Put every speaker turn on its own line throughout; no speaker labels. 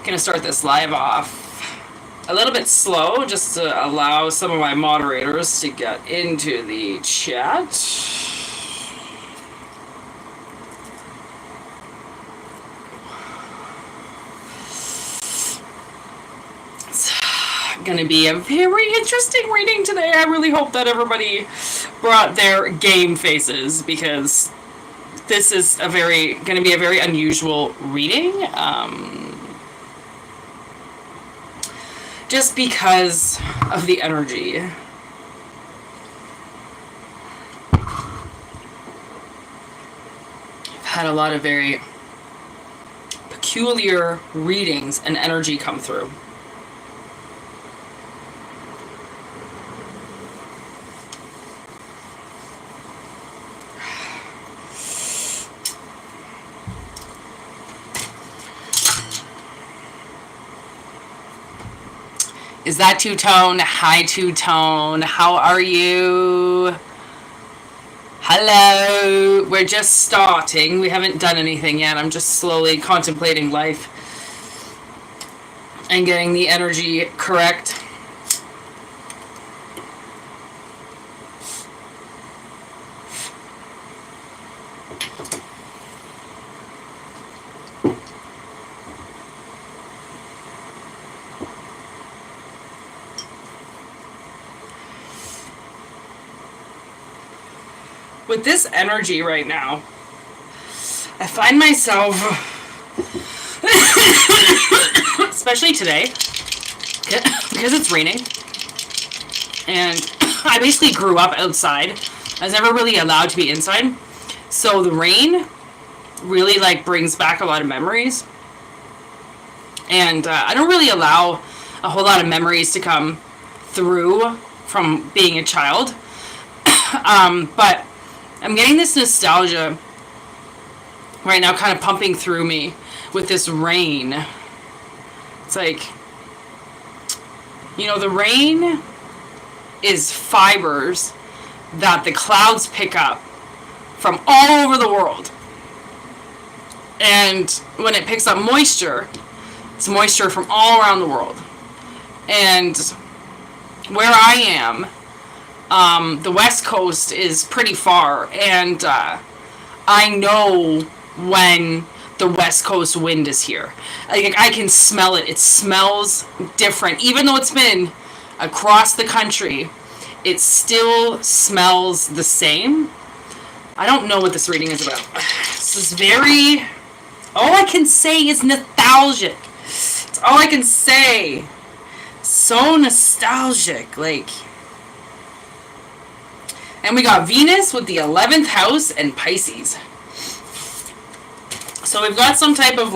Gonna start this live off a little bit slow just to allow some of my moderators to get into the chat. It's gonna be a very interesting reading today. I really hope that everybody brought their game faces, because this is gonna be a very unusual reading. Just because of the energy. I've had a lot of very peculiar readings and energy come through. Is that two-tone? Hi, two-tone. How are you? Hello. We're just starting. We haven't done anything yet. I'm just slowly contemplating life and getting the energy correct. With this energy right now, I find myself, especially today, because it's raining, and I basically grew up outside. I was never really allowed to be inside, so the rain really brings back a lot of memories, and I don't really allow a whole lot of memories to come through from being a child, but I'm getting this nostalgia right now kind of pumping through me with this rain. It's like, the rain is fibers that the clouds pick up from all over the world. And when it picks up moisture, it's moisture from all around the world. And where I am, the West Coast is pretty far, and I know when the West Coast wind is here. I can smell it. It smells different. Even though it's been across the country, it still smells the same. I don't know what this reading is about. This is very... all I can say is nostalgic. It's all I can say. So nostalgic, And we got Venus with the 11th house and Pisces. So we've got some type of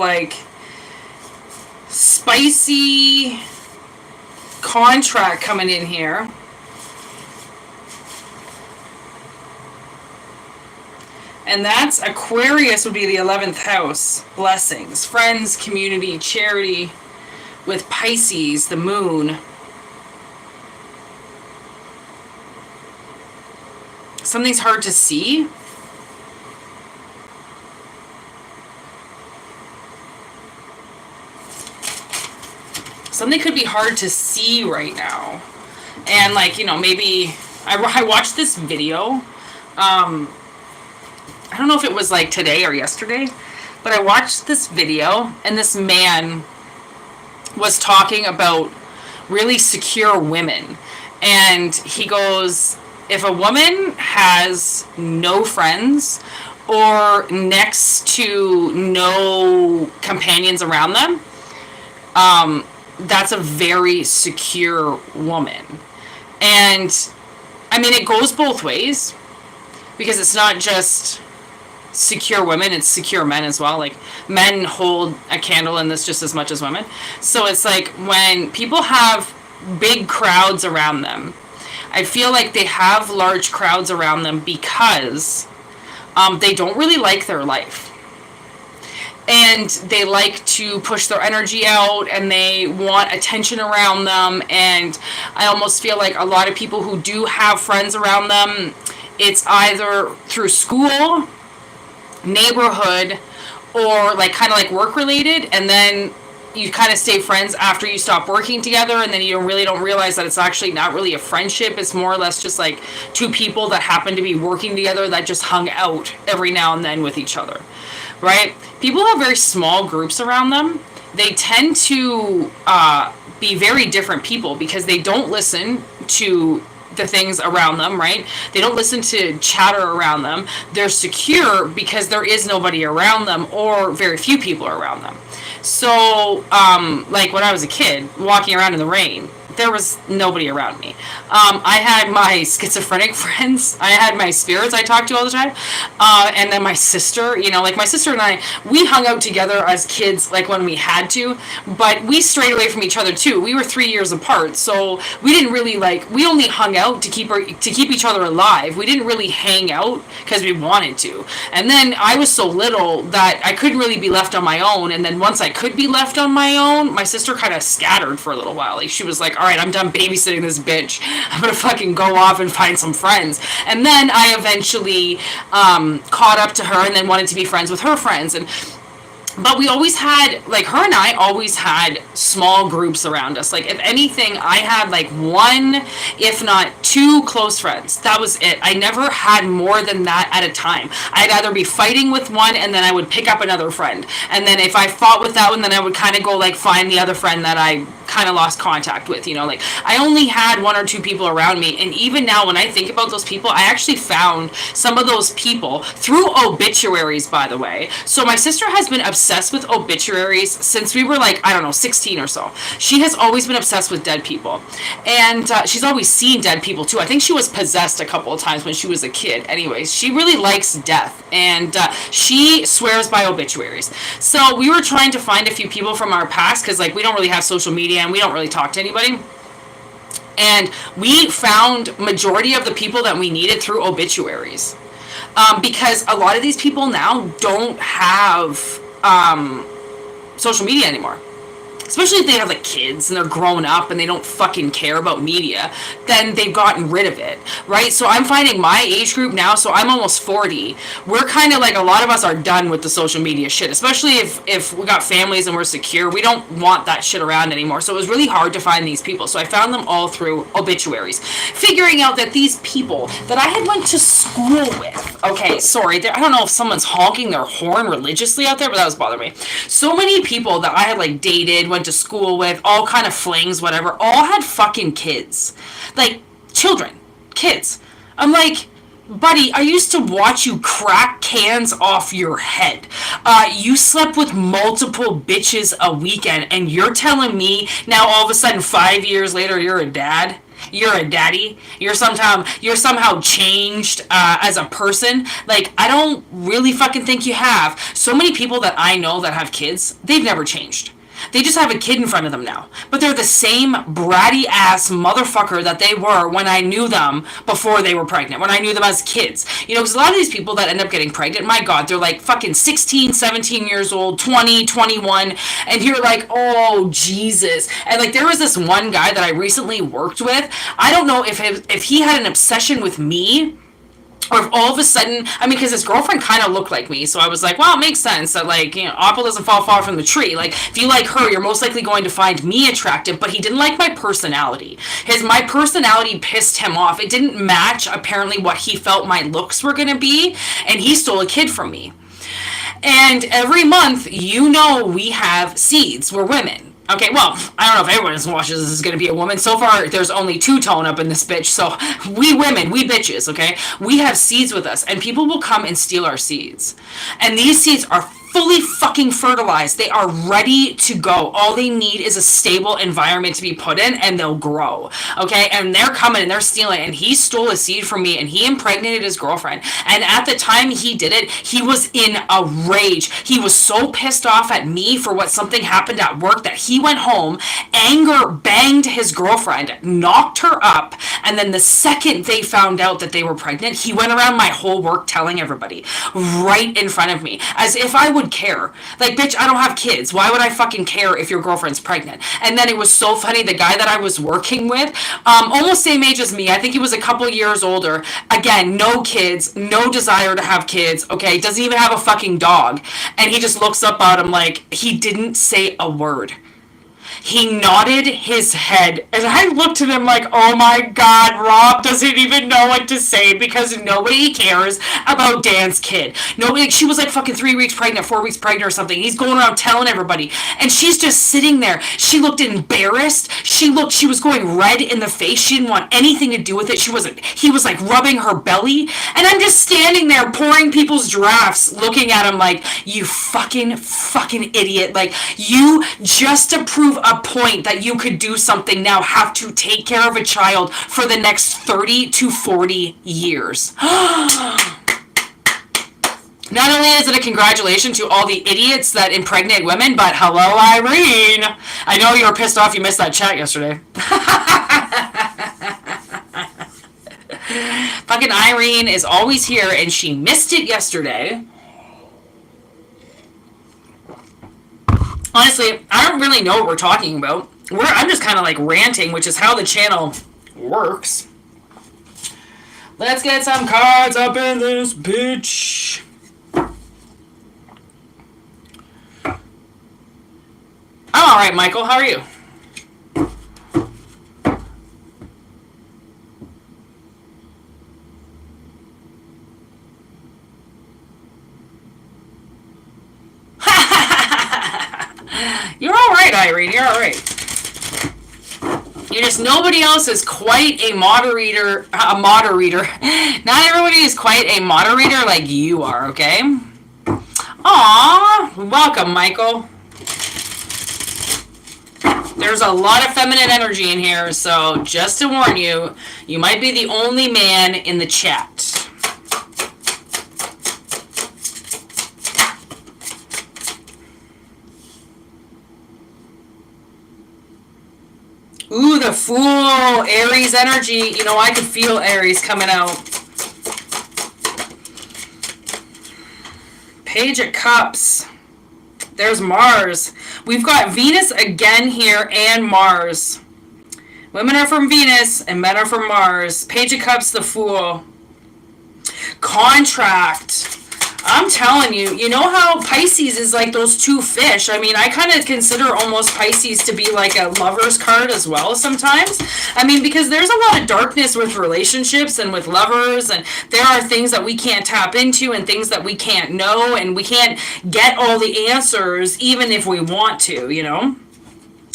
spicy contract coming in here. And that's Aquarius would be the 11th house. Blessings, friends, community, charity. With Pisces, the moon. Something's hard to see. Something could be hard to see right now. And maybe I watched this video. I don't know if it was today or yesterday, but I watched this video, and this man was talking about really secure women. And he goes, if a woman has no friends or next to no companions around them, that's a very secure woman. And it goes both ways, because it's not just secure women, it's secure men as well. Men hold a candle in this just as much as women. So it's when people have big crowds around them, I feel like they have large crowds around them because they don't really like their life. and they like to push their energy out, and they want attention around them. And I almost feel like a lot of people who do have friends around them, it's either through school, neighborhood, or like kind of like work related, and then you kind of stay friends after you stop working together, and then you don't realize that it's actually not really a friendship. It's more or less just like two people that happen to be working together that just hung out every now and then with each other, right? People have very small groups around them. They tend to be very different people because they don't listen to the things around them, right? They don't listen to chatter around them. They're secure because there is nobody around them, or very few people around them. So, like when I was a kid, walking around in the rain, there was nobody around me. I had my schizophrenic friends. I had my spirits I talked to all the time. And then my sister, like my sister and I, we hung out together as kids, like when we had to, but we strayed away from each other too. We were 3 years apart, so we didn't really we only hung out to keep each other alive. We didn't really hang out because we wanted to. And then I was so little that I couldn't really be left on my own. And then once I could be left on my own, my sister kind of scattered for a little while. Like she was like, all right, I'm done babysitting this bitch. I'm gonna fucking go off and find some friends. And then I eventually caught up to her and then wanted to be friends with her friends. But we always had, like, her and I always had small groups around us. Like, if anything, I had, like, one, if not two close friends. That was it. I never had more than that at a time. I'd either be fighting with one, and then I would pick up another friend. And then if I fought with that one, then I would kind of go, like, find the other friend that I kind of lost contact with, like, I only had one or two people around me. And even now, when I think about those people, I actually found some of those people through obituaries, by the way. So my sister has been obsessed with obituaries since we were, like, I don't know, 16 or so. She has always been obsessed with dead people. And she's always seen dead people too. I think she was possessed a couple of times when she was a kid. Anyways, she really likes death, and she swears by obituaries. So we were trying to find a few people from our past, because, like, we don't really have social media and we don't really talk to anybody. And we found majority of the people that we needed through obituaries. Because a lot of these people now don't have social media anymore. Especially if they have, like, kids and they're grown up and they don't fucking care about media, then they've gotten rid of it, right? So I'm finding my age group now, so I'm almost 40. We're kind of like, a lot of us are done with the social media shit, especially if we got families and we're secure. We don't want that shit around anymore. So it was really hard to find these people. So I found them all through obituaries. Figuring out that these people that I had went to school with, okay, sorry, I don't know if someone's honking their horn religiously out there, but that was bothering me. So many people that I had, like, dated, went to school with, all kind of flings, whatever, all had fucking kids. Like, children. Kids. I'm like, buddy, I used to watch you crack cans off your head. You slept with multiple bitches a weekend, and you're telling me now all of a sudden 5 years later you're a dad? You're a daddy. You're somehow changed as a person. Like, I don't really fucking think you have. So many people that I know that have kids, they've never changed. They just have a kid in front of them now. But they're the same bratty ass motherfucker that they were when I knew them before they were pregnant, when I knew them as kids. Because a lot of these people that end up getting pregnant, my God, they're like fucking 16, 17 years old, 20, 21, and you're like, oh, Jesus. And, like, there was this one guy that I recently worked with. I don't know if he had an obsession with me, or if all of a sudden, I mean, because his girlfriend kind of looked like me, so I was like, well, it makes sense that, like, apple doesn't fall far from the tree. Like, if you like her, you're most likely going to find me attractive, but he didn't like my personality. My personality pissed him off. It didn't match, apparently, what he felt my looks were going to be, and he stole a kid from me. And every month, we have seeds. We're women. Okay, well, I don't know if everyone watches this is going to be a woman. So far, there's only two-tone up in this bitch. So, we women, we bitches, okay? We have seeds with us, and people will come and steal our seeds. And these seeds are fully fucking fertilized. They are ready to go. All they need is a stable environment to be put in, and they'll grow. Okay? And they're coming and they're stealing. And he stole a seed from me, and he impregnated his girlfriend. And at the time he did it, he was in a rage. He was so pissed off at me for something happened at work that he went home, anger banged his girlfriend, knocked her up, and then the second they found out that they were pregnant, he went around my whole work telling everybody right in front of me, as if I would would care? Like, bitch, I don't have kids. Why would I fucking care if your girlfriend's pregnant? And then it was so funny. The guy that I was working with, almost same age as me. I think he was a couple years older. Again, no kids, no desire to have kids. Okay, doesn't even have a fucking dog. And he just looks up at him like he didn't say a word. He nodded his head, and I looked at him like, oh my god, Rob doesn't even know what to say because nobody cares about Dan's kid. Nobody, she was like fucking 3 weeks pregnant, 4 weeks pregnant or something. He's going around telling everybody, and she's just sitting there. She looked embarrassed. She was going red in the face. She didn't want anything to do with it. He was like rubbing her belly, and I'm just standing there pouring people's drafts, looking at him like, you fucking idiot. Like, you just to prove a point that you could do something now have to take care of a child for the next 30 to 40 years. Not only is it a congratulations to all the idiots that impregnate women, but hello, Irene. I know you were pissed off you missed that chat yesterday. Fucking Irene is always here, and she missed it yesterday. Honestly, I don't really know what we're talking about. I'm just kind of like ranting, which is how the channel works. Let's get some cards up in this bitch. I'm alright, Michael. How are you? You're alright, Irene. You're alright. You're just, nobody else is quite a moderator. Not everybody is quite a moderator like you are, okay? Aww. Welcome, Michael. There's a lot of feminine energy in here, so just to warn you, you might be the only man in the chat. Ooh, the Fool, Aries energy. You know, I could feel Aries coming out. Page of Cups. There's Mars. We've got Venus again here and Mars. Women are from Venus and men are from Mars. Page of Cups, the Fool. Contract. I'm telling you, you know how Pisces is like those two fish? I mean, I kind of consider almost Pisces to be like a lover's card as well sometimes. I mean, because there's a lot of darkness with relationships and with lovers, and there are things that we can't tap into and things that we can't know, and we can't get all the answers even if we want to, you know?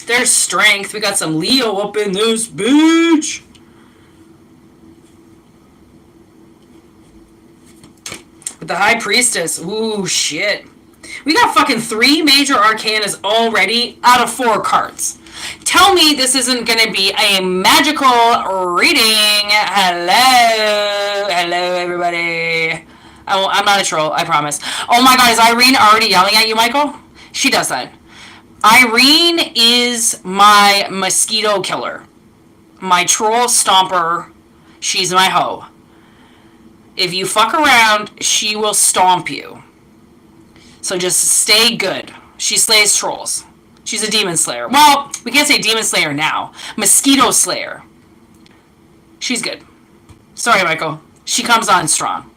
There's strength. We got some Leo up in this bitch. With the High Priestess. Ooh, shit. We got fucking 3 major arcanas already out of 4 cards. Tell me this isn't going to be a magical reading. Hello. Hello, everybody. I'm not a troll, I promise. Oh my god, is Irene already yelling at you, Michael? She does that. Irene is my mosquito killer. My troll stomper. She's my hoe. If you fuck around, she will stomp you. So just stay good. She slays trolls. She's a demon slayer. Well, we can't say demon slayer now. Mosquito slayer. She's good. Sorry, Michael. She comes on strong.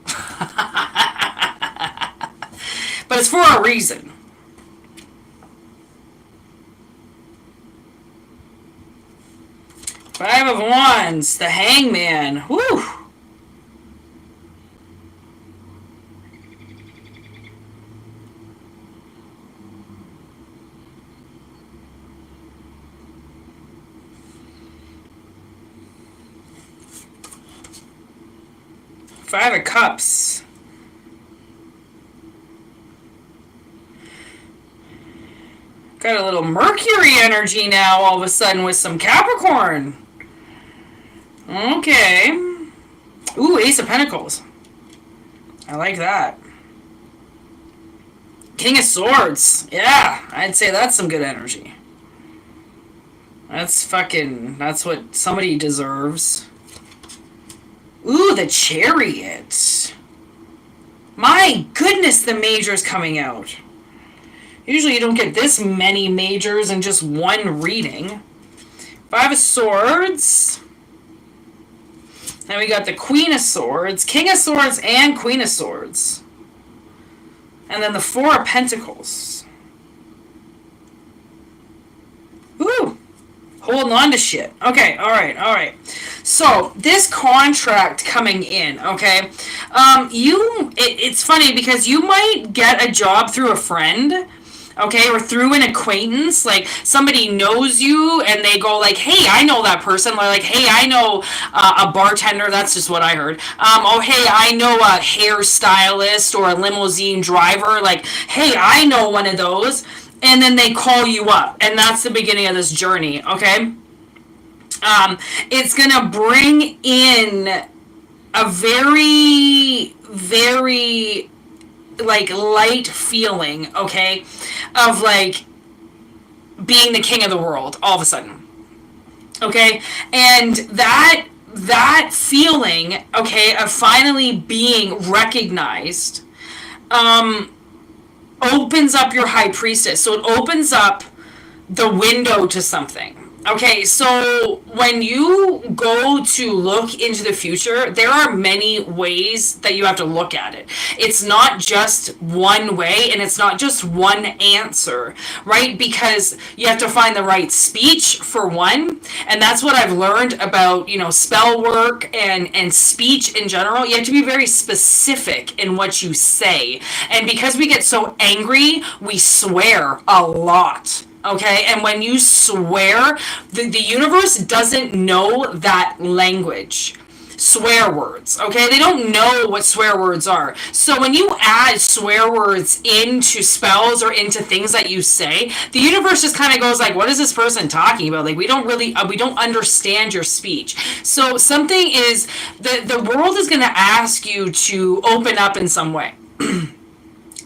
But it's for a reason. Five of Wands. The Hangman. Woo! Five of Cups. Got a little Mercury energy now all of a sudden with some Capricorn. Okay. Ooh, Ace of Pentacles. I like that. King of Swords. Yeah, I'd say that's some good energy. That's what somebody deserves. Ooh, the Chariot. My goodness, the Major's coming out. Usually you don't get this many majors in just one reading. Five of Swords. Then we got the Queen of Swords, King of Swords, and Queen of Swords. And then the Four of Pentacles. Ooh. Holding on to shit. Okay, alright. So, this contract coming in, okay? It's funny because you might get a job through a friend, okay, or through an acquaintance. Like, somebody knows you and they go like, hey, I know that person. Or like, hey, I know a bartender. That's just what I heard. Oh, hey, I know a hairstylist or a limousine driver. Like, hey, I know one of those. And then they call you up, and that's the beginning of this journey, okay? It's gonna bring in a very, very, like, light feeling, okay, of, like, being the king of the world, all of a sudden, okay? And that feeling, okay, of finally being recognized, opens up your high priestess. So it opens up the window to something. Okay, so when you go to look into the future, there are many ways that you have to look at it. It's not just one way, and it's not just one answer, right? Because you have to find the right speech, for one, and that's what I've learned about, spell work and speech in general. You have to be very specific in what you say, and because we get so angry, we swear a lot. Okay, and when you swear, the universe doesn't know that language. Swear words, okay? They don't know what swear words are. So when you add swear words into spells or into things that you say, the universe just kind of goes like, what is this person talking about? Like, we don't understand your speech. So something is, the world is going to ask you to open up in some way.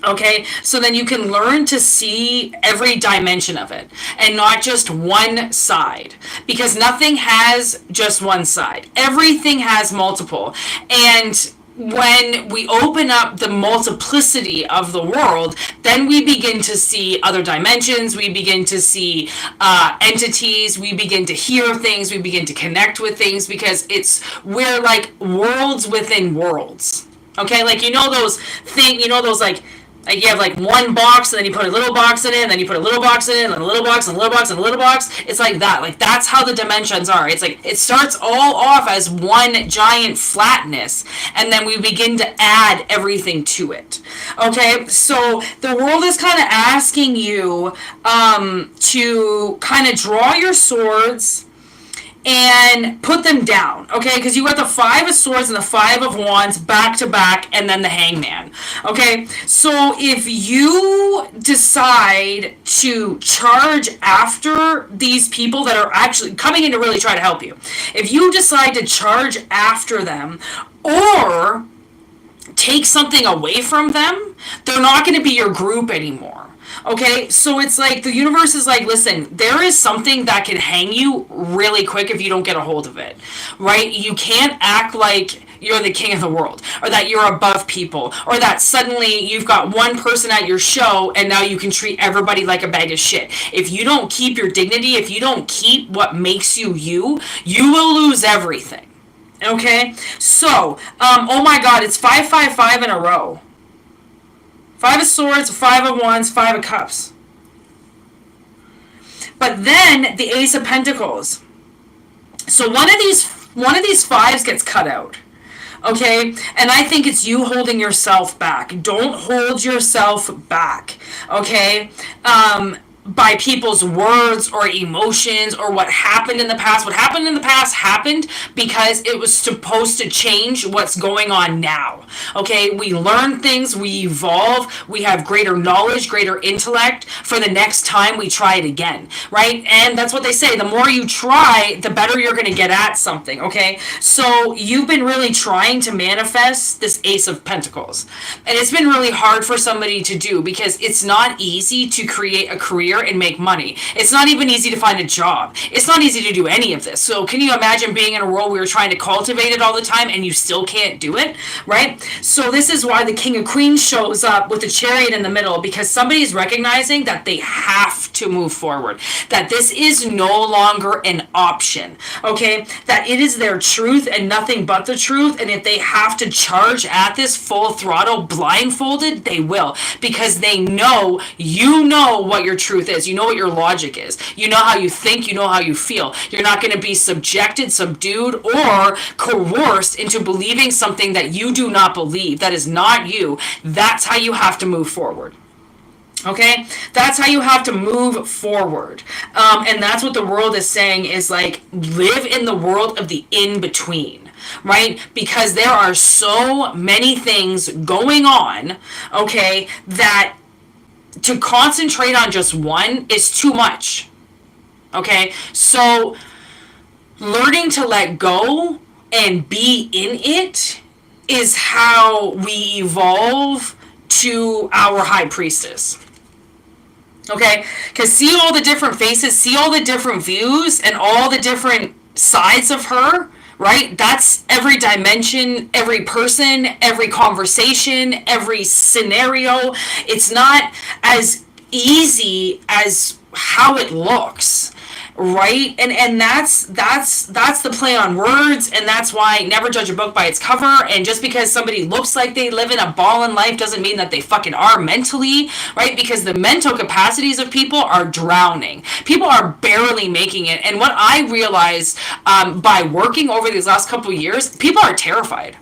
Okay, so then you can learn to see every dimension of it and not just one side, because nothing has just one side. Everything has multiple. And when we open up the multiplicity of the world, then we begin to see other dimensions, we begin to see entities, we begin to hear things, we begin to connect with things, because we're like worlds within worlds. Okay, like those like you have like one box, and then you put a little box in it, and then you put a little box in it, and then a little box, and a little box, and a little box. It's like that. Like, that's how the dimensions are. It's like it starts all off as one giant flatness, and then we begin to add everything to it. Okay, so the world is kind of asking you to kind of draw your swords and put them down, okay? Because you got the Five of Swords and the Five of Wands back to back, and then the Hangman, okay? So if you decide to charge after these people that are actually coming in to really try to help you, if you decide to charge after them, or take something away from them, they're not going to be your group anymore. Okay, so it's like the universe is like, listen, there is something that can hang you really quick if you don't get a hold of it, right? You can't act like you're the king of the world, or that you're above people, or that suddenly you've got one person at your show and now you can treat everybody like a bag of shit. If you don't keep your dignity, if you don't keep what makes you you, you will lose everything. Okay, so oh my god, it's 555 in a row. Five of Swords, Five of Wands, Five of Cups. But then the Ace of Pentacles. So one of these fives gets cut out. Okay? And I think it's you holding yourself back. Don't hold yourself back. Okay? By people's words or emotions or what happened in the past. What happened in the past happened because it was supposed to change what's going on now. Okay, we learn things, we evolve, we have greater knowledge, greater intellect for the next time we try it again, right? And that's what they say, the more you try, the better you're going to get at something, okay? So you've been really trying to manifest this Ace of Pentacles. And it's been really hard for somebody to do because it's not easy to create a career career and make money. It's not even easy to find a job. It's not easy to do any of this. So can you imagine being in a world where you're trying to cultivate it all the time and you still can't do it, right? So this is why the King of Queens shows up with the Chariot in the middle, because somebody's recognizing that they have to move forward, that this is no longer an option, okay? That it is their truth and nothing but the truth, and if they have to charge at this full throttle blindfolded, they will, because they know, you know what your truth is, you know what your logic is, you know how you think, you know how you feel. You're not going to be subjected, subdued, or coerced into believing something that you do not believe, that is not you. That's how you have to move forward. Okay, that's how you have to move forward. And that's what the world is saying, is like, live in the world of the in-between, right? Because there are so many things going on, okay, that to concentrate on just one is too much. Okay, so learning to let go and be in it is how we evolve to our high priestess. Okay, because see all the different faces, see all the different views and all the different sides of her, right? That's every dimension, every person, every conversation, every scenario. It's not as easy as how it looks, right? And that's the play on words, and that's why never judge a book by its cover. And just because somebody looks like they live in a ball in life doesn't mean that they fucking are mentally, right? Because the mental capacities of people are drowning. People are barely making it. And what I realized by working over these last couple of years, people are terrified.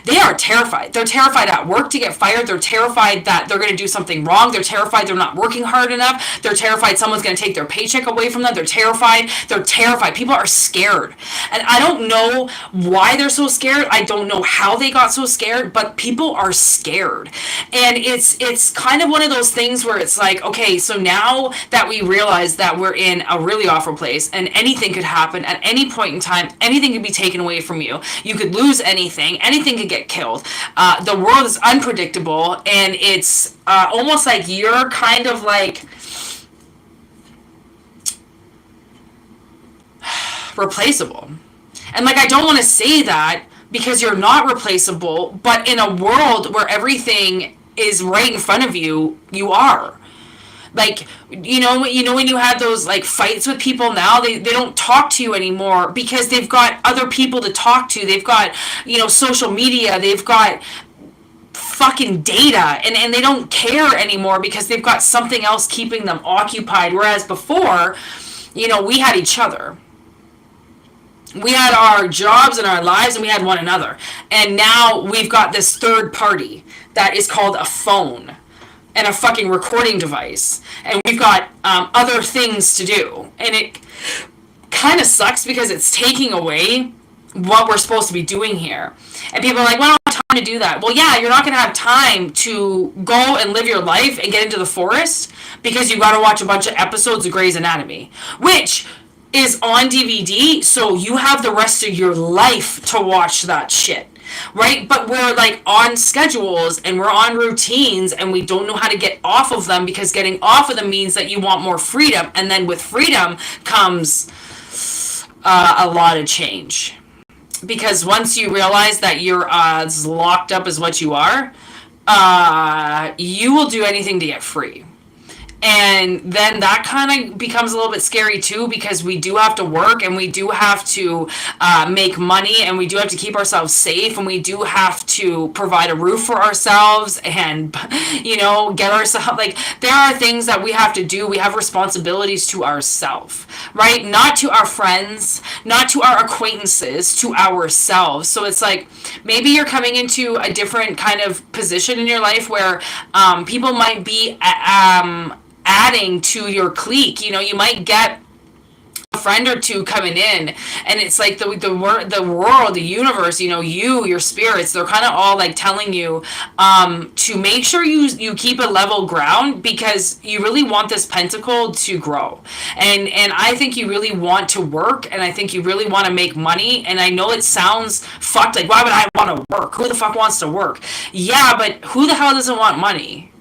They are terrified. They're terrified at work to get fired. They're terrified that they're going to do something wrong. They're terrified they're not working hard enough. They're terrified someone's going to take their paycheck away from them. They're terrified. They're terrified. People are scared. And I don't know why they're so scared. I don't know how they got so scared, but people are scared. And it's kind of one of those things where it's like, okay, so now that we realize that we're in a really awful place and anything could happen at any point in time, anything could be taken away from you. You could lose anything. Anything could get killed. The world is unpredictable, and it's almost like you're kind of like replaceable. And like, I don't want to say that, because you're not replaceable, but in a world where everything is right in front of you, you are. Like, you know when you have those like fights with people now, they don't talk to you anymore because they've got other people to talk to. They've got, social media, they've got fucking data, and they don't care anymore because they've got something else keeping them occupied. Whereas before, we had each other. We had our jobs and our lives, and we had one another. And now we've got this third party that is called a phone and a fucking recording device, and we've got other things to do, and it kind of sucks because it's taking away what we're supposed to be doing here. And people are like, well, I don't have time to do that. Well, yeah, you're not going to have time to go and live your life and get into the forest because you got to watch a bunch of episodes of Grey's Anatomy, which is on DVD, so you have the rest of your life to watch that shit. Right? But we're like on schedules and we're on routines and we don't know how to get off of them, because getting off of them means that you want more freedom. And then with freedom comes a lot of change. Because once you realize that you're as locked up as what you are, you will do anything to get free. And then that kind of becomes a little bit scary too, because we do have to work and we do have to make money and we do have to keep ourselves safe and we do have to provide a roof for ourselves and, get ourselves, like, there are things that we have to do. We have responsibilities to ourselves, right? Not to our friends, not to our acquaintances, to ourselves. So it's like, maybe you're coming into a different kind of position in your life where people might be adding to your clique. You might get a friend or two coming in, and it's like the world, the universe, your spirits, they're kind of all like telling you to make sure you keep a level ground, because you really want this pentacle to grow, and I think you really want to work, and I think you really want to make money. And I know it sounds fucked, like, why would I want to work? Who the fuck wants to work? Yeah, but who the hell doesn't want money?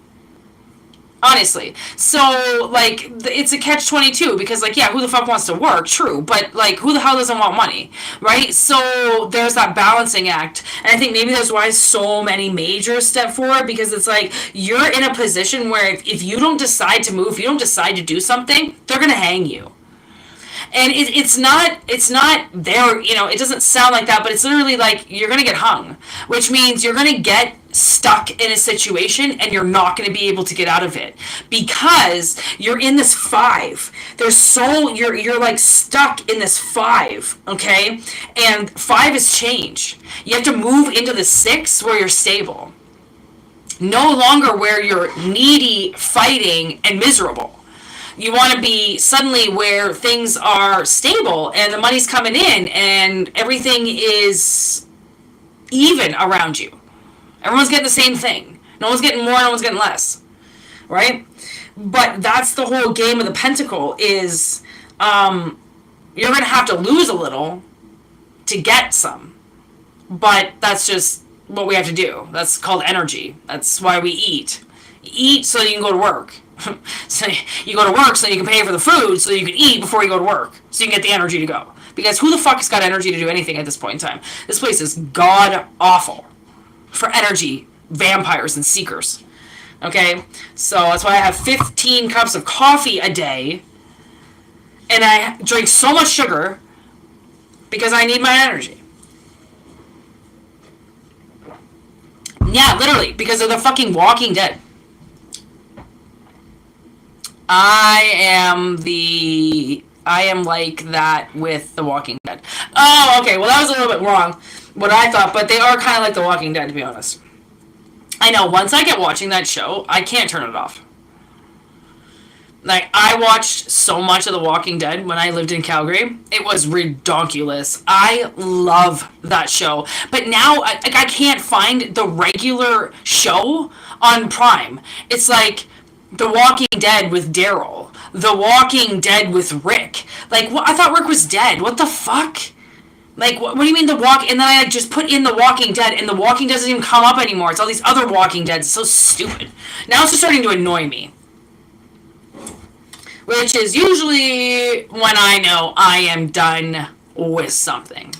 Honestly. So, like, it's a catch-22 because, like, yeah, who the fuck wants to work? True. But, like, who the hell doesn't want money? Right? So, there's that balancing act. And I think maybe that's why so many majors step forward because it's like you're in a position where if you don't decide to move, if you don't decide to do something, they're going to hang you. And it's not there, it doesn't sound like that, but it's literally like you're gonna get hung, which means you're gonna get stuck in a situation and you're not gonna be able to get out of it because you're in this five. You're like stuck in this five, okay? And five is change. You have to move into the six where you're stable. No longer where you're needy, fighting, and miserable. You want to be suddenly where things are stable and the money's coming in and everything is even around you. Everyone's getting the same thing. No one's getting more, no one's getting less. Right? But that's the whole game of the pentacle is you're going to have to lose a little to get some. But that's just what we have to do. That's called energy. That's why we eat. Eat so you can go to work. So you go to work so you can pay for the food so you can eat before you go to work so you can get the energy to go. Because who the fuck has got energy to do anything at this point in time? This place is god awful for energy vampires and seekers. Okay? So that's why I have 15 cups of coffee a day and I drink so much sugar because I need my energy. Yeah, literally, because of the fucking Walking Dead. I am like that with The Walking Dead. Oh, okay. Well, that was a little bit wrong, what I thought, but they are kind of like The Walking Dead, to be honest. I know, once I get watching that show, I can't turn it off. Like, I watched so much of The Walking Dead when I lived in Calgary. It was redonkulous. I love that show. But now, I can't find the regular show on Prime. It's like The Walking Dead with Daryl. The Walking Dead with Rick. Like, I thought Rick was dead. What the fuck? Like, what do you mean The Walk? And then I just put in The Walking Dead, and The Walking Dead doesn't even come up anymore. It's all these other Walking Deads. It's so stupid. Now it's just starting to annoy me. Which is usually when I know I am done with something.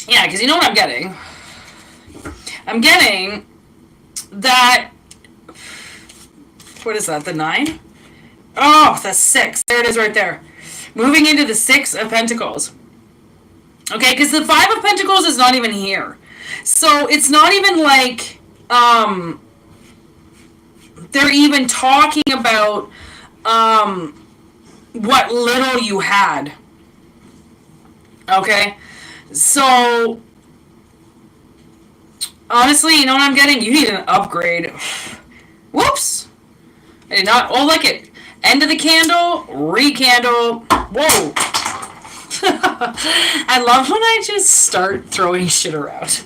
Yeah, because you know what I'm getting? I'm getting that... What is that, the 9? Oh, the 6. There it is right there. Moving into the 6 of Pentacles. Okay, because the 5 of Pentacles is not even here. So it's not even like they're even talking about what little you had. Okay? So honestly, you know what I'm getting? You need an upgrade. Whoops! I did not. Oh, look it. End of the candle. Re-candle. Whoa. I love when I just start throwing shit around.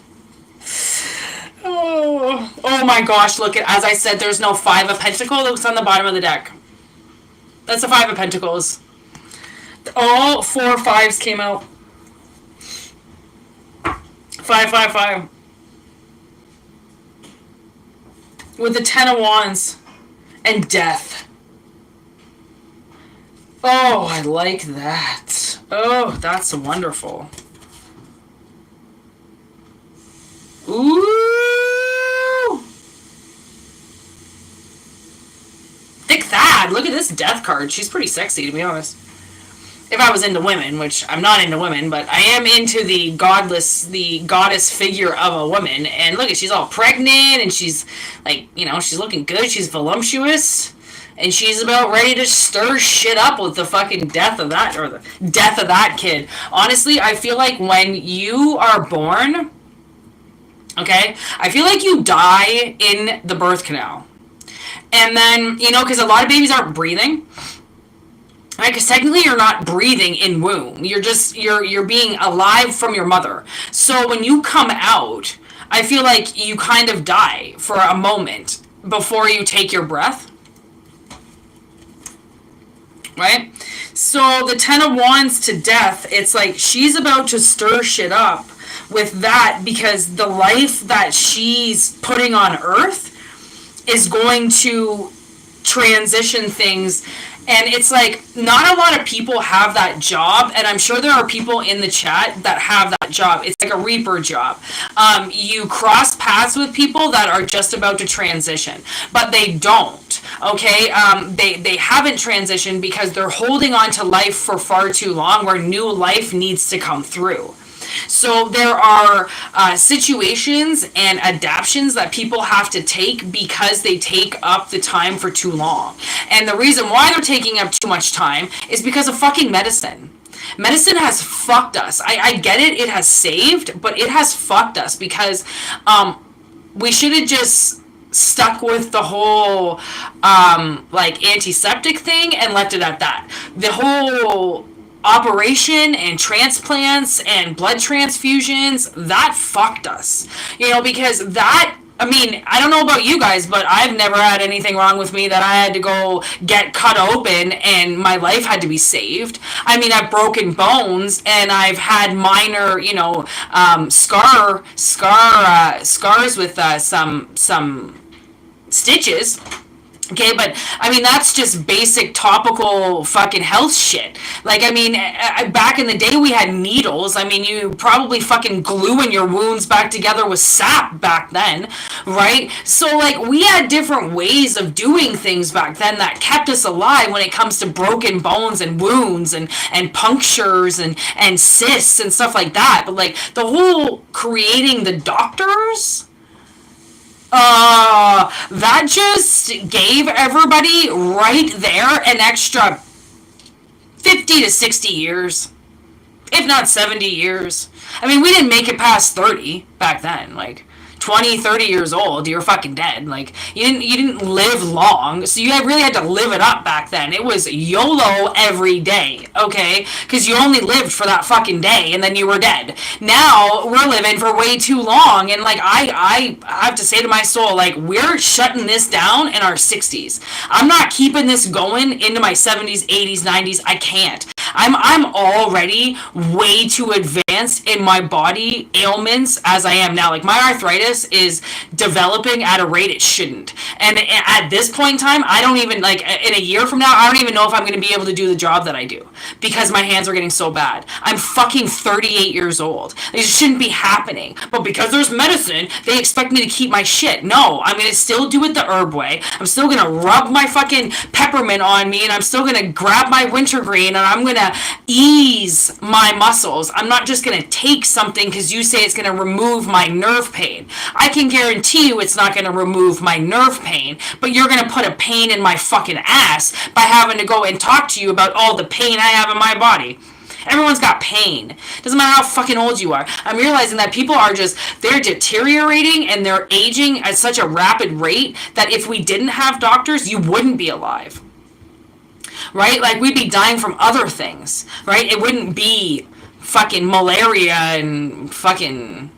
Oh my gosh. Look at, as I said, there's no 5 of Pentacles. Looks on the bottom of the deck. That's the 5 of Pentacles. All 4 5s came out. 5, 5, 5. With the 10 of Wands. And death. Oh, I like that. Oh, that's wonderful. Ooh! Thick Thad. Look at this death card. She's pretty sexy, to be honest. If I was into women, which I'm not into women, but I am into the goddess figure of a woman. And look, she's all pregnant, and she's like, she's looking good. She's voluptuous, and she's about ready to stir shit up with the fucking death of that, or the death of that kid. Honestly, I feel like when you are born, okay, I feel like you die in the birth canal. And then, because a lot of babies aren't breathing. Right, because technically you're not breathing in womb. You're being alive from your mother. So when you come out, I feel like you kind of die for a moment. before you take your breath. Right? So the Ten of Wands to Death, it's like she's about to stir shit up with that, because the life that she's putting on Earth is going to transition things. And it's like, not a lot of people have that job, and I'm sure there are people in the chat that have that job. It's like a reaper job. You cross paths with people that are just about to transition, but they don't, okay? They haven't transitioned because they're holding on to life for far too long, where new life needs to come through. So there are situations and adaptations that people have to take because they take up the time for too long. And the reason why they're taking up too much time is because of fucking medicine. Medicine has fucked us. I get it, it has saved, but it has fucked us, because we should have just stuck with the whole like antiseptic thing and left it at that. The whole operation and transplants and blood transfusions, that fucked us. You know, because that, I mean, I don't know about you guys, but I've never had anything wrong with me that I had to go get cut open and my life had to be saved. I mean, I've broken bones and I've had minor, you know, scars with some stitches. Okay, but I mean, that's just basic topical fucking health shit. Like, I mean, back in the day we had needles. I mean, you probably fucking gluing your wounds back together with sap back then, right? So, like, we had different ways of doing things back then that kept us alive when it comes to broken bones and wounds and punctures and cysts and stuff like that. But, like, the whole creating the doctors, that just gave everybody right there an extra 50 to 60 years, if not 70 years. I mean, we didn't make it past 30 back then. Like, 20, 30 years old, you're fucking dead. Like, you didn't live long, so you really had to live it up back then. It was YOLO every day, okay? Because you only lived for that fucking day, and then you were dead. Now, we're living for way too long, and, like, I have to say to my soul, like, we're shutting this down in our 60s. I'm not keeping this going into my 70s, 80s, 90s. I can't. I'm already way too advanced in my body ailments as I am now. Like, my arthritis is developing at a rate it shouldn't. And at this point in time, I don't even, like, in a year from now, I don't even know if I'm going to be able to do the job that I do, because my hands are getting so bad. I'm fucking 38 years old. This shouldn't be happening. But because there's medicine, they expect me to keep my shit. No, I'm going to still do it the herb way. I'm still going to rub my fucking peppermint on me, and I'm still going to grab my wintergreen, and I'm going to ease my muscles. I'm not just going to take something because you say it's going to remove my nerve pain. I can guarantee you it's not going to remove my nerve pain, but you're going to put a pain in my fucking ass by having to go and talk to you about all the pain I have in my body. Everyone's got pain. Doesn't matter how fucking old you are. I'm realizing that people are just, they're deteriorating and they're aging at such a rapid rate that if we didn't have doctors, you wouldn't be alive. Right? Like, we'd be dying from other things. Right? It wouldn't be fucking malaria and fucking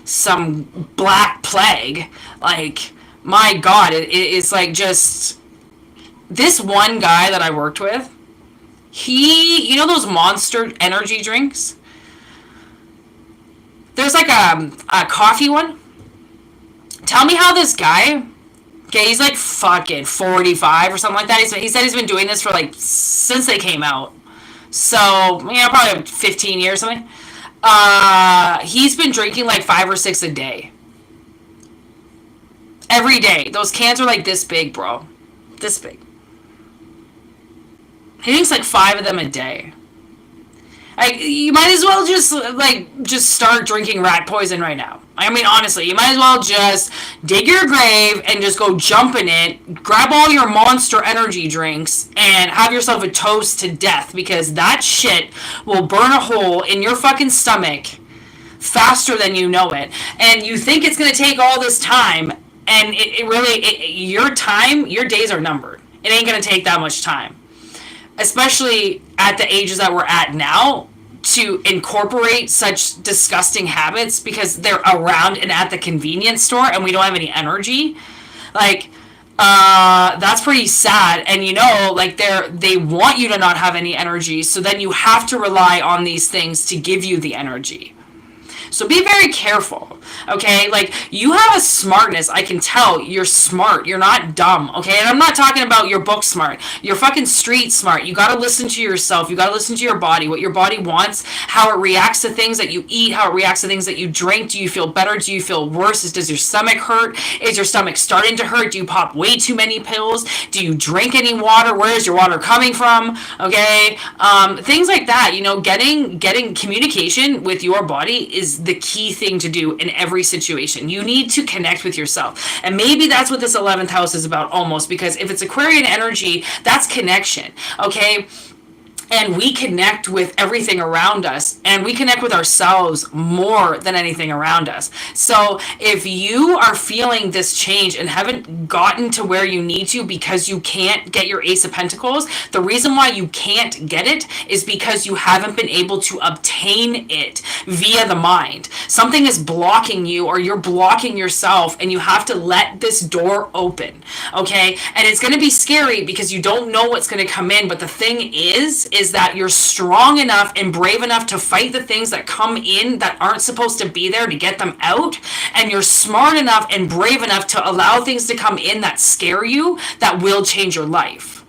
some black plague. Like, my God, it's like just, this one guy that I worked with, you know those Monster energy drinks? There's like a coffee one. Tell me how this guy, okay, he's like fucking 45 or something like that. He said he's been doing this for like, since they came out. So, you know, probably 15 years or something. He's been drinking like 5 or 6 a day. Every day. Those cans are like this big, bro. This big. He drinks like 5 of them a day. Like, you might as well just start drinking rat poison right now. I mean, honestly, you might as well just dig your grave and just go jump in it, grab all your Monster energy drinks, and have yourself a toast to death, because that shit will burn a hole in your fucking stomach faster than you know it. And you think it's going to take all this time, and your days are numbered. It ain't going to take that much time. Especially at the ages that we're at now, to incorporate such disgusting habits because they're around and at the convenience store and we don't have any energy. Like, That's pretty sad. And you know, like they want you to not have any energy, so then you have to rely on these things to give you the energy. So be very careful, okay? Like, you have a smartness. I can tell you're smart. You're not dumb, okay? And I'm not talking about your book smart. You're fucking street smart. You gotta listen to yourself. You gotta listen to your body, what your body wants, how it reacts to things that you eat, how it reacts to things that you drink. Do you feel better? Do you feel worse? Does your stomach hurt? Is your stomach starting to hurt? Do you pop way too many pills? Do you drink any water? Where is your water coming from? Okay? Things like that. You know, getting communication with your body is the key thing to do in every situation. You need to connect with yourself. And maybe that's what this 11th house is about, almost, because if it's Aquarian energy, that's connection. Okay? And we connect with everything around us, and we connect with ourselves more than anything around us. So if you are feeling this change and haven't gotten to where you need to because you can't get your Ace of Pentacles, the reason why you can't get it is because you haven't been able to obtain it via the mind. Something is blocking you, or you're blocking yourself, and you have to let this door open. Okay? And it's going to be scary because you don't know what's going to come in, but the thing is that you're strong enough and brave enough to fight the things that come in that aren't supposed to be there, to get them out. And you're smart enough and brave enough to allow things to come in that scare you, that will change your life,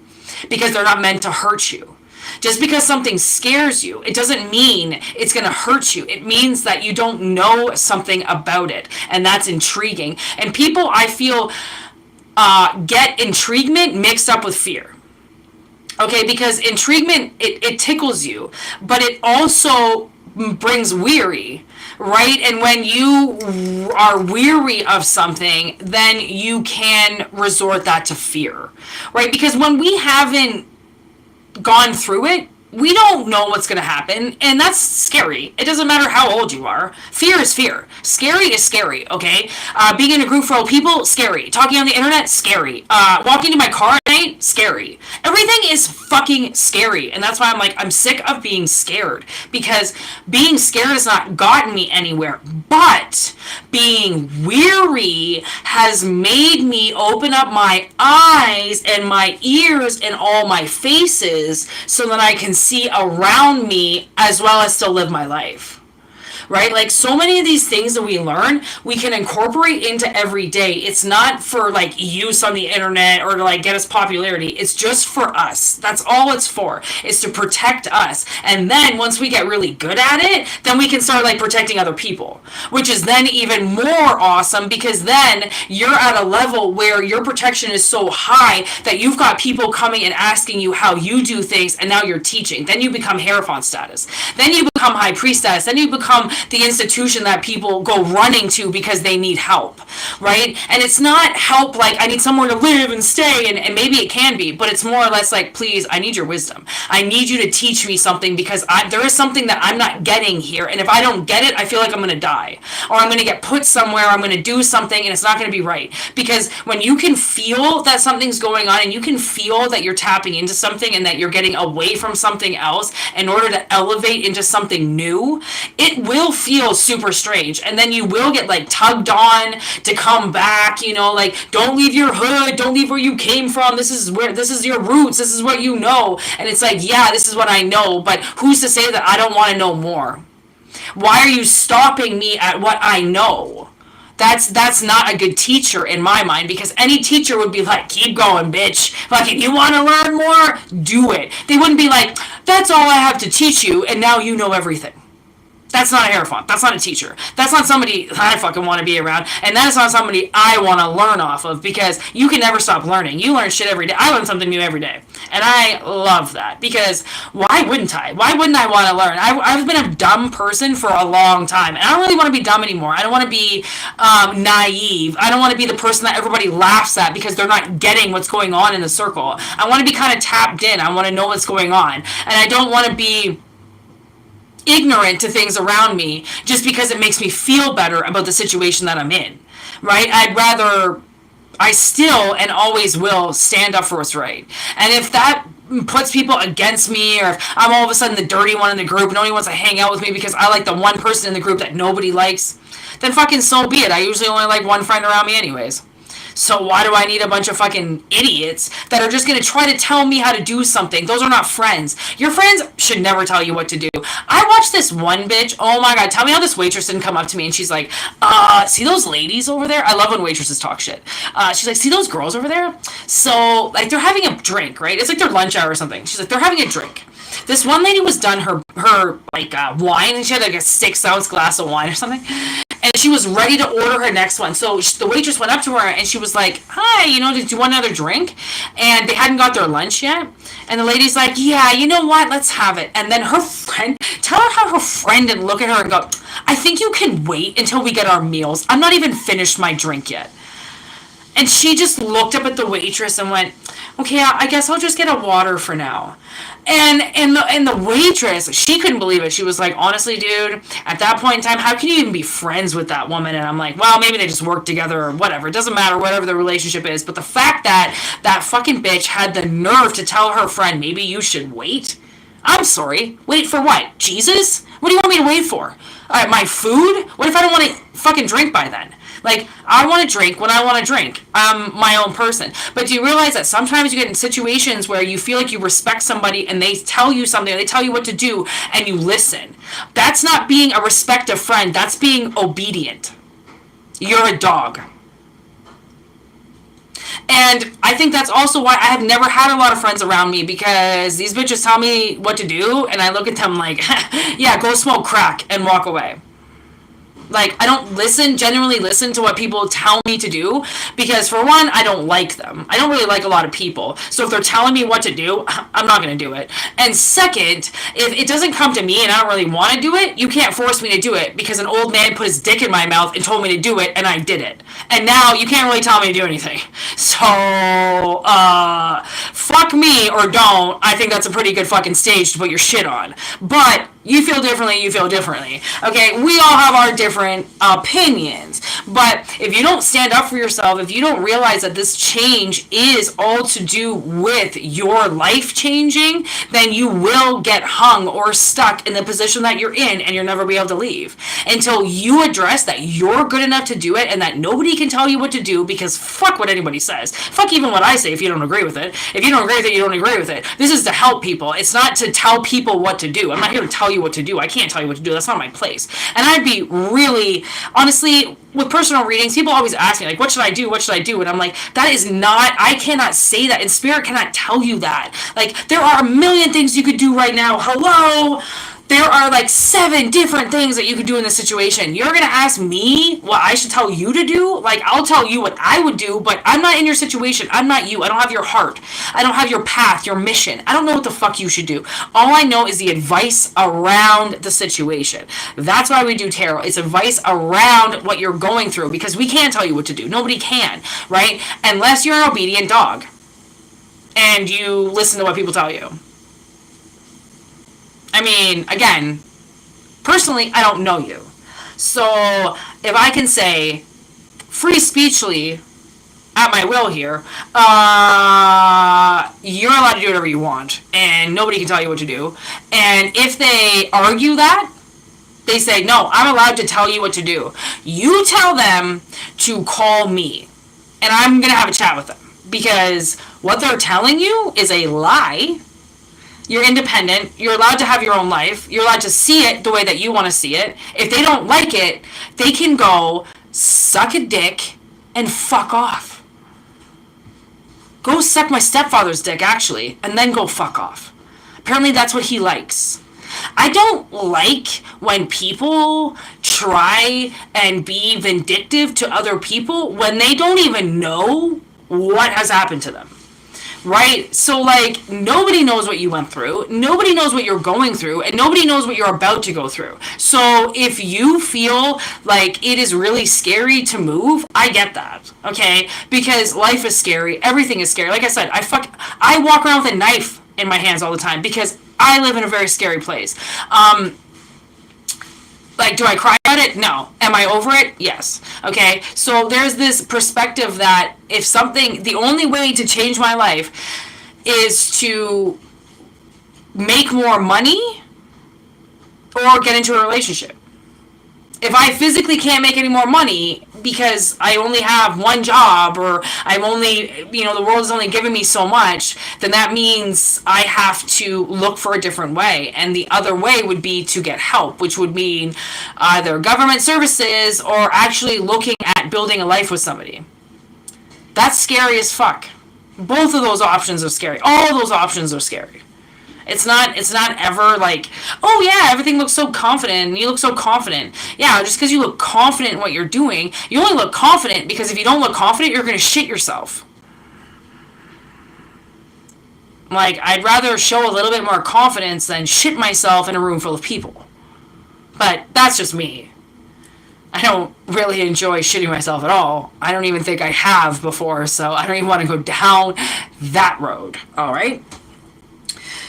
because they're not meant to hurt you. Just because something scares you, it doesn't mean it's going to hurt you. It means that you don't know something about it, and that's intriguing. And people, I feel, get intriguement mixed up with fear. Okay, because intriguement, it tickles you, but it also brings weary, right? And when you are weary of something, then you can resort that to fear, right? Because when we haven't gone through it, we don't know what's going to happen, and that's scary. It doesn't matter how old you are. Fear is fear. Scary is scary, okay? Being in a group full of people, scary. Talking on the internet, scary. Walking to my car at night, scary. Everything is fucking scary, and that's why I'm sick of being scared, because being scared has not gotten me anywhere, but being weary has made me open up my eyes and my ears and all my faces so that I can see around me as well as still live my life. Right? Like, so many of these things that we learn, we can incorporate into every day. It's not for like use on the internet or to like get us popularity. It's just for us. That's all it's for. It's to protect us. And then once we get really good at it, then we can start like protecting other people, which is then even more awesome, because then you're at a level where your protection is so high that you've got people coming and asking you how you do things, and now you're teaching. Then you become Hierophant status. Then you become High Priestess. Then you become the institution that people go running to because they need help, right? And it's not help like, I need somewhere to live and stay, and maybe it can be, but it's more or less like, please, I need your wisdom. I need you to teach me something, because there is something that I'm not getting here, and if I don't get it, I feel like I'm going to die, or I'm going to get put somewhere, I'm going to do something, and it's not going to be right. Because when you can feel that something's going on, and you can feel that you're tapping into something and that you're getting away from something else in order to elevate into something new, it will feel super strange, and then you will get like tugged on to come back, you know, like, don't leave your hood, don't leave where you came from, this is your roots, this is what you know. And it's like, yeah, this is what I know, but who's to say that I don't want to know more? Why are you stopping me at what I know? That's not a good teacher in my mind, because any teacher would be like, keep going, bitch. Fucking, you want to learn more? Do it. They wouldn't be like, that's all I have to teach you, and now you know everything. That's not a Hierophant. That's not a teacher. That's not somebody I fucking want to be around. And that is not somebody I want to learn off of, because you can never stop learning. You learn shit every day. I learn something new every day. And I love that, because why wouldn't I? Why wouldn't I want to learn? I've been a dumb person for a long time. And I don't really want to be dumb anymore. I don't want to be naive. I don't want to be the person that everybody laughs at because they're not getting what's going on in the circle. I want to be kind of tapped in. I want to know what's going on. And I don't want to be ignorant to things around me just because it makes me feel better about the situation that I'm in, right? I still and always will stand up for what's right. And if that puts people against me, or if I'm all of a sudden the dirty one in the group, nobody wants to hang out with me because I like the one person in the group that nobody likes, then fucking so be it. I usually only like one friend around me anyways. So why do I need a bunch of fucking idiots that are just gonna try to tell me how to do something? Those are not friends. Your friends should never tell you what to do. I watched this one bitch. Oh my god, tell me how this waitress didn't come up to me and she's like, see those ladies over there? I love when waitresses talk shit. She's like, see those girls over there? So, like, they're having a drink, right? It's like their lunch hour or something. She's like, they're having a drink. This one lady was done her wine, and she had like a 6-ounce glass of wine or something, and she was ready to order her next one. So the waitress went up to her and she was like, "Hi, did you want another drink?" And they hadn't got their lunch yet, and the lady's like, "Yeah, you know what? Let's have it." And then her friend, tell her how her friend didn't look at her and go, "I think you can wait until we get our meals. I'm not even finished my drink yet." And she just looked up at the waitress and went, "Okay, I guess I'll just get a water for now." And the waitress, she couldn't believe it. She was like, "Honestly, dude, at that point in time, how can you even be friends with that woman?" And I'm like, well, maybe they just work together or whatever. It doesn't matter, whatever the relationship is. But the fact that that fucking bitch had the nerve to tell her friend, maybe you should wait. I'm sorry. Wait for what? Jesus? What do you want me to wait for? My food? What if I don't want to fucking drink by then? Like, I want to drink when I want to drink. I'm my own person. But do you realize that sometimes you get in situations where you feel like you respect somebody and they tell you something, or they tell you what to do, and you listen? That's not being a respective friend. That's being obedient. You're a dog. And I think that's also why I have never had a lot of friends around me, because these bitches tell me what to do, and I look at them like, yeah, go smoke crack and walk away. Like, I don't genuinely listen to what people tell me to do, because for one, I don't like them. I don't really like a lot of people. So if they're telling me what to do, I'm not going to do it. And second, if it doesn't come to me and I don't really want to do it, you can't force me to do it, because an old man put his dick in my mouth and told me to do it, and I did it. And now you can't really tell me to do anything. So, fuck me or don't. I think that's a pretty good fucking stage to put your shit on. But you feel differently, you feel differently. Okay, we all have our different opinions. But if you don't stand up for yourself, if you don't realize that this change is all to do with your life changing, then you will get hung or stuck in the position that you're in, and you'll never be able to leave. Until you address that you're good enough to do it, and that nobody can tell you what to do, because fuck what anybody says. Fuck even what I say if you don't agree with it. If you don't agree with it, you don't agree with it. This is to help people. It's not to tell people what to do. I'm not here to tell you what to do. I can't tell you what to do. That's not my place. And I'd be really, honestly, with personal readings, people always ask me, like, what should I do? What should I do? And I'm like, that is not, I cannot say that. And spirit cannot tell you that. Like, there are a million things you could do right now. Hello? There are like 7 different things that you could do in this situation. You're going to ask me what I should tell you to do? Like, I'll tell you what I would do, but I'm not in your situation. I'm not you. I don't have your heart. I don't have your path, your mission. I don't know what the fuck you should do. All I know is the advice around the situation. That's why we do tarot. It's advice around what you're going through, because we can't tell you what to do. Nobody can, right? Unless you're an obedient dog and you listen to what people tell you. I mean, again, personally, I don't know you. So if I can say free speechly at my will here, you're allowed to do whatever you want, and nobody can tell you what to do. And if they argue that, they say, no, I'm allowed to tell you what to do. You tell them to call me, and I'm going to have a chat with them, because what they're telling you is a lie. You're independent. You're allowed to have your own life. You're allowed to see it the way that you want to see it. If they don't like it, they can go suck a dick and fuck off. Go suck my stepfather's dick, actually, and then go fuck off. Apparently that's what he likes. I don't like when people try and be vindictive to other people when they don't even know what has happened to them. Right? So, like, nobody knows what you went through. Nobody knows what you're going through. And nobody knows what you're about to go through. So, if you feel like it is really scary to move, I get that. Okay? Because life is scary. Everything is scary. Like I said, I walk around with a knife in my hands all the time because I live in a very scary place. Like, do I cry about it? No. Am I over it? Yes. Okay? So there's this perspective that if something, the only way to change my life is to make more money or get into a relationship. if I physically can't make any more money because I only have one job, or I'm only, the world is only giving me so much, then that means I have to look for a different way. And the other way would be to get help, which would mean either government services or actually looking at building a life with somebody. That's scary as fuck. Both of those options are scary. All those options are scary. It's not ever like, oh yeah, everything looks so confident and you look so confident. Yeah, just because you look confident in what you're doing, you only look confident because if you don't look confident, you're going to shit yourself. Like, I'd rather show a little bit more confidence than shit myself in a room full of people. But that's just me. I don't really enjoy shitting myself at all. I don't even think I have before, so I don't even want to go down that road. All right?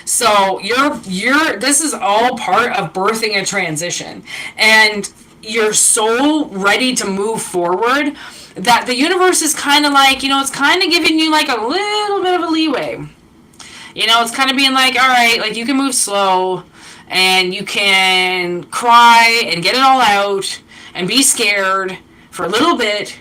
So this is all part of birthing a transition, and you're so ready to move forward that the universe is kind of like, it's kind of giving you like a little bit of a leeway. It's kind of being like, all right, like you can move slow and you can cry and get it all out and be scared for a little bit,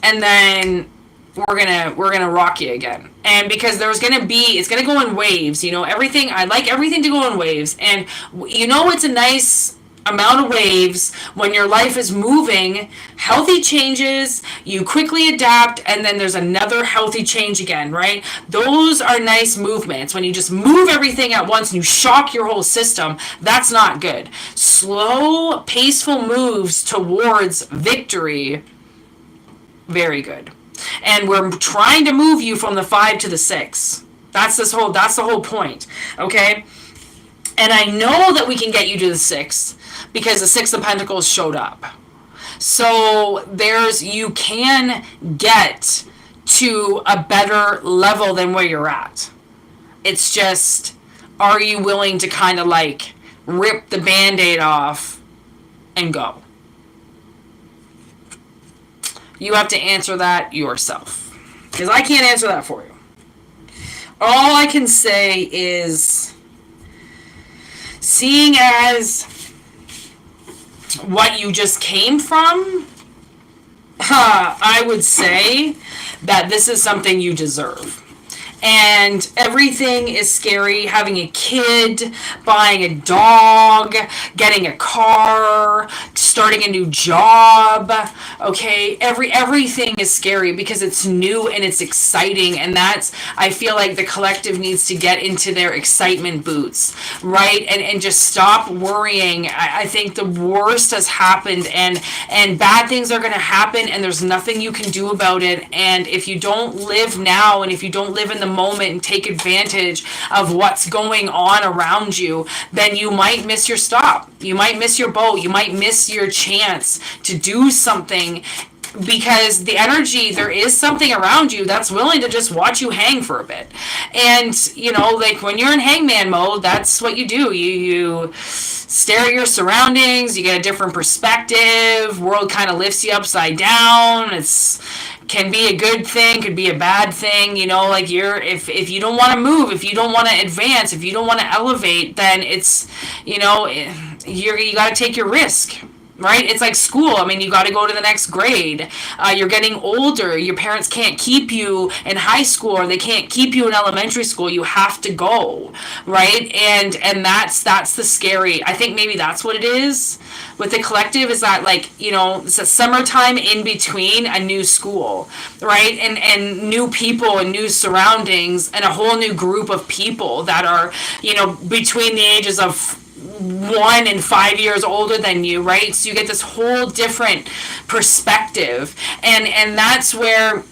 and then we're gonna rock you again. And because it's gonna go in waves, everything, I like everything to go in waves. And it's a nice amount of waves when your life is moving, healthy changes, you quickly adapt, and then there's another healthy change again, right? Those are nice movements. When you just move everything at once and you shock your whole system, that's not good. Slow, paceful moves towards victory, very good. And we're trying to move you from the 5 to the 6. That's the whole point. Okay? And I know that we can get you to the 6 because the 6 of Pentacles showed up. So you can get to a better level than where you're at. It's just, are you willing to kind of like rip the Band-Aid off and go? You have to answer that yourself, because I can't answer that for you. All I can say is, seeing as what you just came from, I would say that this is something you deserve. And everything is scary. Having a kid, buying a dog, getting a car, starting a new job. Okay, everything is scary because it's new and it's exciting, and I feel like the collective needs to get into their excitement boots, right? And just stop worrying. I think the worst has happened, and bad things are going to happen, and there's nothing you can do about it. And if you don't live now, and if you don't live in the moment and take advantage of what's going on around you, then you might miss your stop. You might miss your boat. You might miss your chance to do something, because the energy, there is something around you that's willing to just watch you hang for a bit. And like when you're in hangman mode, that's what you do. You stare at your surroundings, you get a different perspective, world kind of lifts you upside down. Can be a good thing, could be a bad thing, like if you don't want to move, if you don't want to advance, if you don't want to elevate, then it's, you got to take your risk, right? It's like school. I mean, you got to go to the next grade. You're getting older. Your parents can't keep you in high school, or they can't keep you in elementary school. You have to go, right? And that's the scary. I think maybe that's what it is with the collective, is that like, it's a summertime in between a new school, right? And new people and new surroundings and a whole new group of people that are, between the ages of 1 and 5 years older than you, right? So you get this whole different perspective, and that's where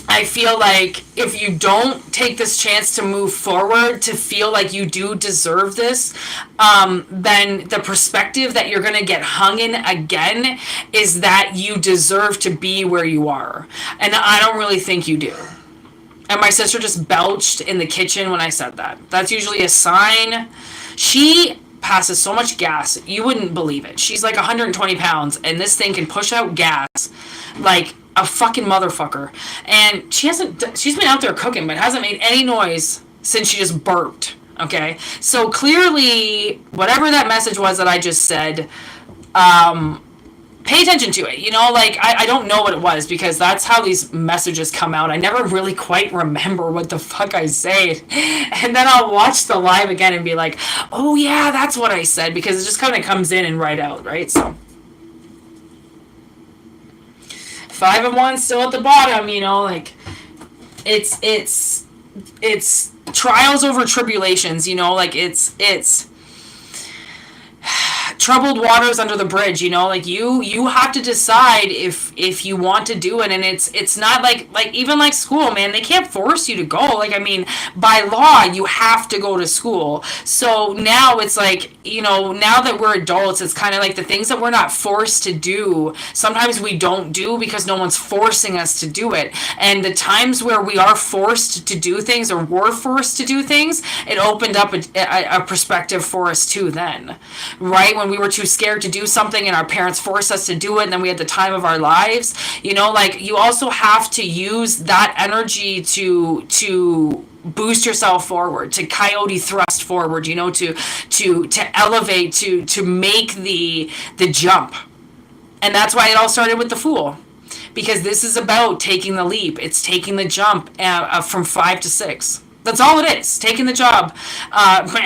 I feel like if you don't take this chance to move forward, to feel like you do deserve this, then the perspective that you're going to get hung in again is that you deserve to be where you are. And I don't really think you do. And my sister just belched in the kitchen when I said that. That's usually a sign. She passes so much gas, you wouldn't believe it. She's like 120 pounds, and this thing can push out gas like a fucking motherfucker. And she's been out there cooking, but hasn't made any noise since she just burped. Okay? So clearly, whatever that message was that I just said, pay attention to it. You know, like, I don't know what it was because that's how these messages come out. I never really quite remember what the fuck I say. And then I'll watch the live again and be like, oh yeah, that's what I said, because it just kind of comes in and right out, right? So 5 of Wands still at the bottom, you know, like, it's trials over tribulations, you know, like, it's troubled waters under the bridge, you know, like, you have to decide if you want to do it. And it's not like even like school, man, they can't force you to go. Like, I mean, by law you have to go to school. So now it's like, you know, now that we're adults, it's kind of like the things that we're not forced to do, sometimes we don't do because no one's forcing us to do it. And the times where we are forced to do things, or were forced to do things, it opened up a perspective for us too then, right? When we were too scared to do something and our parents forced us to do it, and then we had the time of our lives, you know, like, you also have to use that energy to boost yourself forward, to coyote thrust forward, you know, to elevate, to make the jump. And that's why it all started with the Fool, because this is about taking the leap. It's taking the jump from 5 to 6. That's all it is. Taking the job.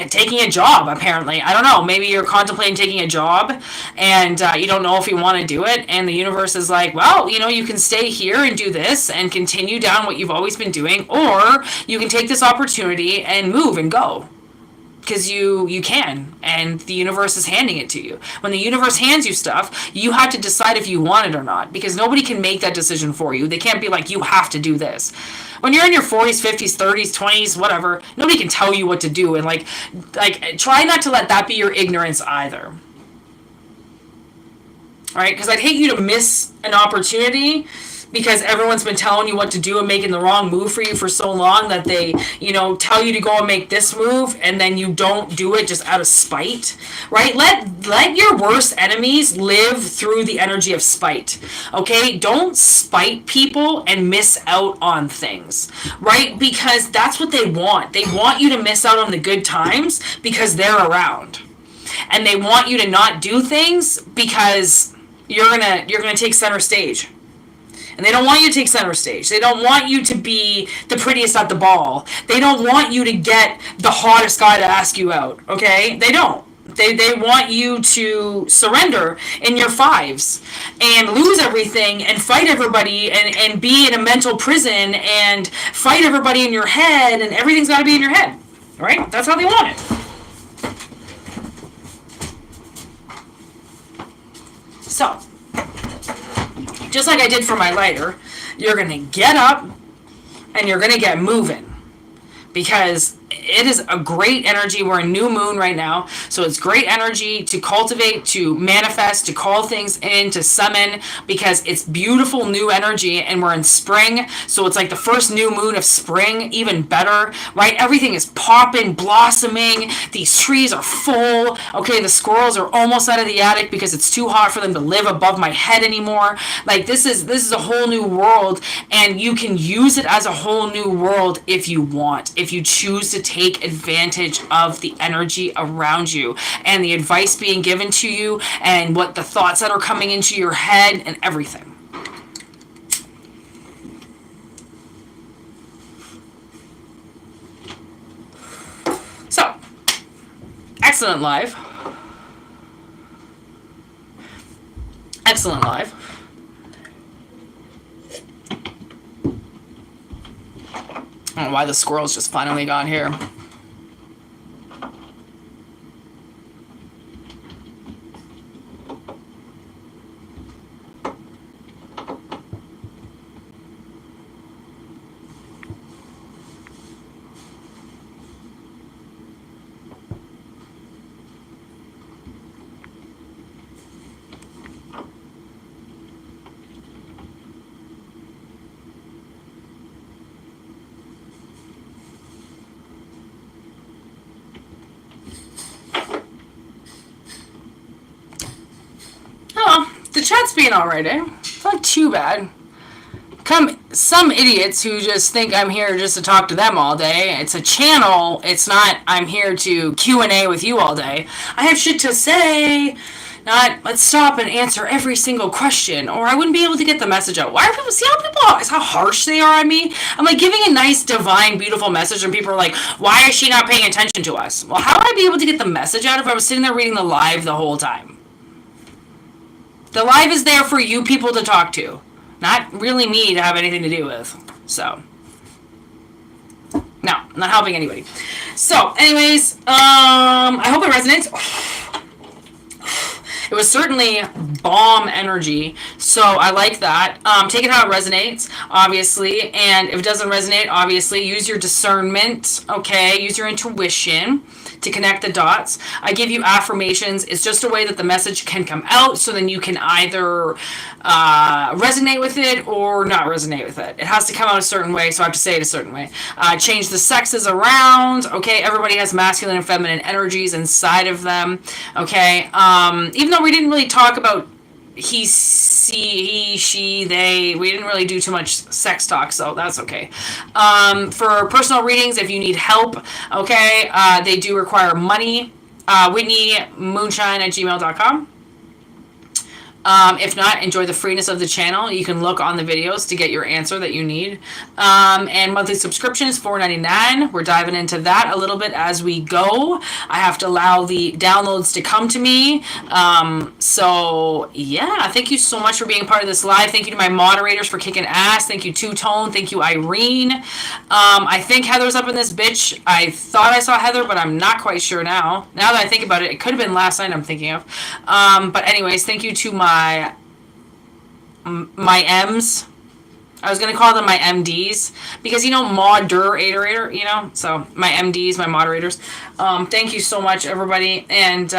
Taking a job, apparently. I don't know. Maybe you're contemplating taking a job and you don't know if you want to do it. And the universe is like, well, you know, you can stay here and do this and continue down what you've always been doing. Or you can take this opportunity and move and go. Because you can, and the universe is handing it to you. When the universe hands you stuff, you have to decide if you want it or not, because nobody can make that decision for you. They can't be like, you have to do this. When you're in your 40s, 50s, 30s, 20s, whatever, nobody can tell you what to do. And like try not to let that be your ignorance either. All right? Because I'd hate you to miss an opportunity because everyone's been telling you what to do and making the wrong move for you for so long that they, you know, tell you to go and make this move, and then you don't do it just out of spite, right? Let your worst enemies live through the energy of spite, okay? Don't spite people and miss out on things, right? Because that's what they want. They want you to miss out on the good times because they're around. And they want you to not do things because you're gonna take center stage. And they don't want you to take center stage. They don't want you to be the prettiest at the ball. They don't want you to get the hottest guy to ask you out, okay? They don't. They want you to surrender in your 5s and lose everything and fight everybody and be in a mental prison and fight everybody in your head, and everything's got to be in your head, right? That's how they want it. So, just like I did for my lighter, you're going to get up and you're going to get moving, because it is a great energy. We're in new moon right now, so it's great energy to cultivate, to manifest, to call things in, to summon, because it's beautiful new energy, and we're in spring, so it's like the first new moon of spring, even better, right? Everything is popping, blossoming, these trees are full, okay, the squirrels are almost out of the attic because it's too hot for them to live above my head anymore. Like, this is a whole new world, and you can use it as a whole new world if you want, if you choose to take advantage of the energy around you and the advice being given to you and what the thoughts that are coming into your head and everything. So, excellent live. Excellent live. I don't know why the squirrels just finally got here. The chat's being alright, eh? It's not too bad. Some idiots who just think I'm here just to talk to them all day. It's a channel. It's not I'm here to Q&A with you all day. I have shit to say. Not, let's stop and answer every single question, or I wouldn't be able to get the message out. Why are people, see how people are, how harsh they are on me? I'm like giving a nice, divine, beautiful message, and people are like, why is she not paying attention to us? Well, how would I be able to get the message out if I was sitting there reading the live the whole time? The live is there for you people to talk to, not really me to have anything to do with. So, no, I'm not helping anybody. So, anyways, I hope it resonates. It was certainly bomb energy, so I like that. Take it how it resonates, obviously, and if it doesn't resonate, obviously, use your discernment, okay? Use your intuition to connect the dots. I give you affirmations. It's just a way that the message can come out, so then you can either resonate with it or not resonate with it. It has to come out a certain way, so I have to say it a certain way. Change the sexes around, okay? Everybody has masculine and feminine energies inside of them, okay? Even though we didn't really talk about he, she, they. We didn't really do too much sex talk, so that's okay. For personal readings, if you need help, okay, they do require money. whitneymoonshine@gmail.com. If not, enjoy the freeness of the channel. You can look on the videos to get your answer that you need. And monthly subscriptions, $4.99. We're diving into that a little bit as we go. I have to allow the downloads to come to me. So, yeah, thank you so much for being part of this live. Thank you to my moderators for kicking ass. Thank you, Two Tone. Thank you, Irene. I think Heather's up in this bitch. I thought I saw Heather, but I'm not quite sure now. Now that I think about it, it could have been last night I'm thinking of. But anyways, thank you to my M's. I was going to call them my MDs because, you know, moderator, you know, so my MDs, my moderators. Thank you so much, everybody. And,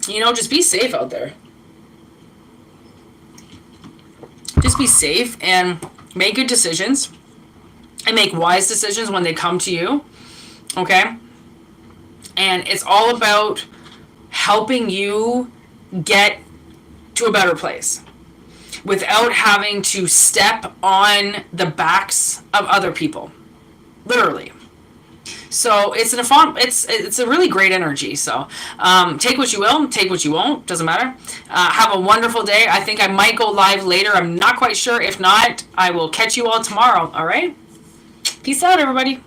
you know, just be safe out there. Just be safe and make good decisions and make wise decisions when they come to you. Okay. And it's all about helping you get to a better place without having to step on the backs of other people, literally. So it's a really great energy. So take what you will, take what you won't, doesn't matter. Have a wonderful day. I think I might go live later. I'm not quite sure. If not, I will catch you all tomorrow. All right, peace out, everybody.